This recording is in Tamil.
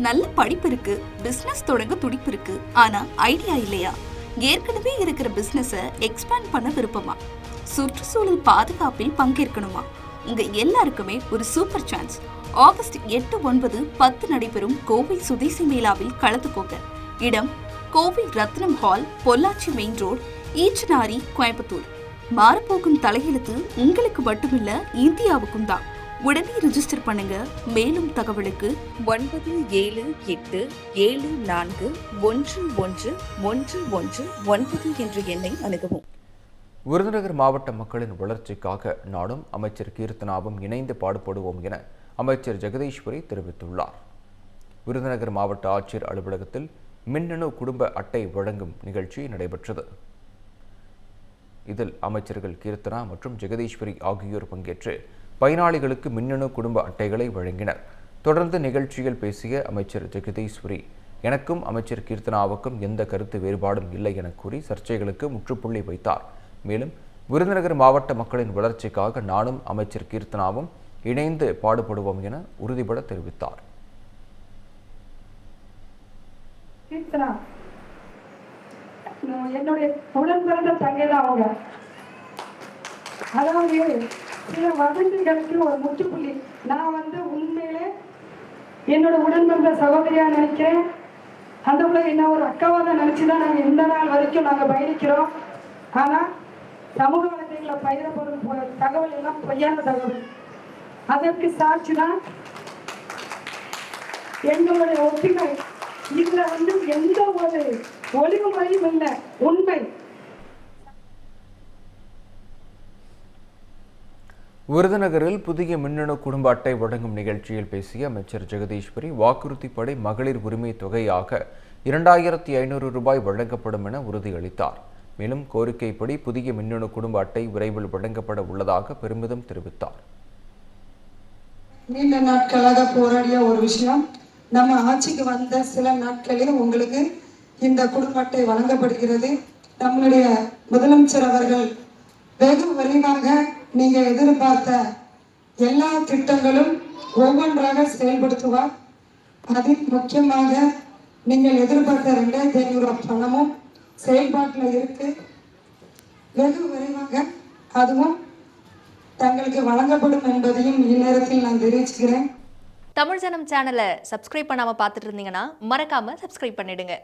நல்ல படிப்பு இருக்கு, பிசினஸ் தொடங்க துடிப்பு இருக்கு, ஆனா ஐடியா இல்லையா? ஏற்கனவே இருக்கிற பிசினஸ எக்ஸ்பேண்ட் பண்ண விருப்பமா? சுற்றுச்சூழல் பாதுகாப்பில் பங்கேற்கணுமா? உங்க எல்லாருக்குமே ஒரு சூப்பர் சான்ஸ். ஆகஸ்ட் 8, 9, 10 நடைபெறும் கோவை சுதேசி மேளாவில் கலந்துக்கோங்க. இடம் Kovai Rathnam hall, Pollachi main road, Eachanari, Coimbatore. மாறப்போகும் தலையெழுத்து உங்களுக்கு மட்டுமில்ல, இந்தியாவுக்கும் தான். உடனே ரிஜிஸ்டர் பண்ணுங்க. மேலும் தகவலுக்கு 9774111119 என்ற எண்ணை அணுகவும். விருதுநகர் மாவட்ட மக்களின் வளர்ச்சிக்காக நாடும் அமைச்சர் கீர்த்தனாவும் இணைந்து பாடுபடுவோம் என அமைச்சர் ஜெகதீஸ்வரி தெரிவித்துள்ளார். விருதுநகர் மாவட்ட ஆட்சியர் அலுவலகத்தில் மின்னணு குடும்ப அட்டை வழங்கும் நிகழ்ச்சி நடைபெற்றது. இதில் அமைச்சர்கள் கீர்த்தனா மற்றும் ஜெகதீஸ்வரி ஆகியோர் பங்கேற்று பயனாளிகளுக்கு மின்னணு குடும்ப அட்டைகளை வழங்கினர். தொடர்ந்து நிகழ்ச்சியில் பேசிய அமைச்சர் ஜெகதீஸ்வரி, எனக்கும் அமைச்சர் கீர்த்தனாவுக்கும் எந்த கருத்து வேறுபாடும் இல்லை என கூறி சர்ச்சைகளுக்கு முற்றுப்புள்ளி வைத்தார். மேலும் விருதுநகர் மாவட்ட மக்களின் வளர்ச்சிக்காக நானும் அமைச்சர் கீர்த்தனாவும் இணைந்து பாடுபடுவோம் என உறுதிபட தெரிவித்தார். என்னுடைய உடன் பிறந்த தங்கைதான் அவங்க. அதாவது சில வதந்திகளுக்கு ஒரு முற்றுப்புள்ளி. நான் உண்மையிலே என்னோட உடன் பிறந்த சகோதரியா நினைக்கிறேன். அந்த பிள்ளை என்ன ஒரு அக்காவாக தான் நினைச்சுதான் நாங்கள் இந்த நாள் வரைக்கும் நாங்கள் பயணிக்கிறோம். ஆனா சமூக வலைதளங்களை பயிரப்படும் தகவல் எல்லாம் பொய்யான தகவல். அதற்கு சாட்சி தான் எங்களுடைய ஒப்புமை. இதுல எந்த ஒரு ஒளிவுமுறையும் இல்லை, உண்மை. விருதுநகரில் புதிய மின்னணு குடும்ப அட்டை வழங்கும் நிகழ்ச்சியில் பேசிய அமைச்சர் ஜெகதீஸ்வரி, வாக்குறுதிப்படி மகளிர் உரிமை தொகையாக 2500 ரூபாய் வழங்கப்படும் என உறுதியளித்தார். மேலும் கோரிக்கைப்படி புதிய மின்னணு குடும்ப அட்டை விரைவில் வழங்கப்பட உள்ளதாக பெருமிதம் தெரிவித்தார். நீண்ட நாட்களாக போராடிய ஒரு விஷயம், நம்ம ஆட்சிக்கு வந்த சில நாட்களில் உங்களுக்கு இந்த குடும்ப அட்டை வழங்கப்படுகிறது. நம்முடைய முதலமைச்சர் அவர்கள் வெகு விரைவாக நீங்க எதிர்பார்த்த எல்லா திட்டங்களும் ஒவ்வொன்றாக செயல்படுத்துவார். அதில் முக்கியமாக நீங்கள் எதிர்பார்த்த 2500 பணமும் செயல்பாட்டில் இருக்கு. வெகு விரைவாக அதுவும் தங்களுக்கு வழங்கப்படும் என்பதையும் இந்நேரத்தில் நான் தெரிவிச்சுக்கிறேன். தமிழ் ஜனம் சேனலை சப்ஸ்கிரைப் பண்ணாம பார்த்துட்டு இருந்தீங்கன்னா மறக்காம சப்ஸ்கிரைப் பண்ணிடுங்க.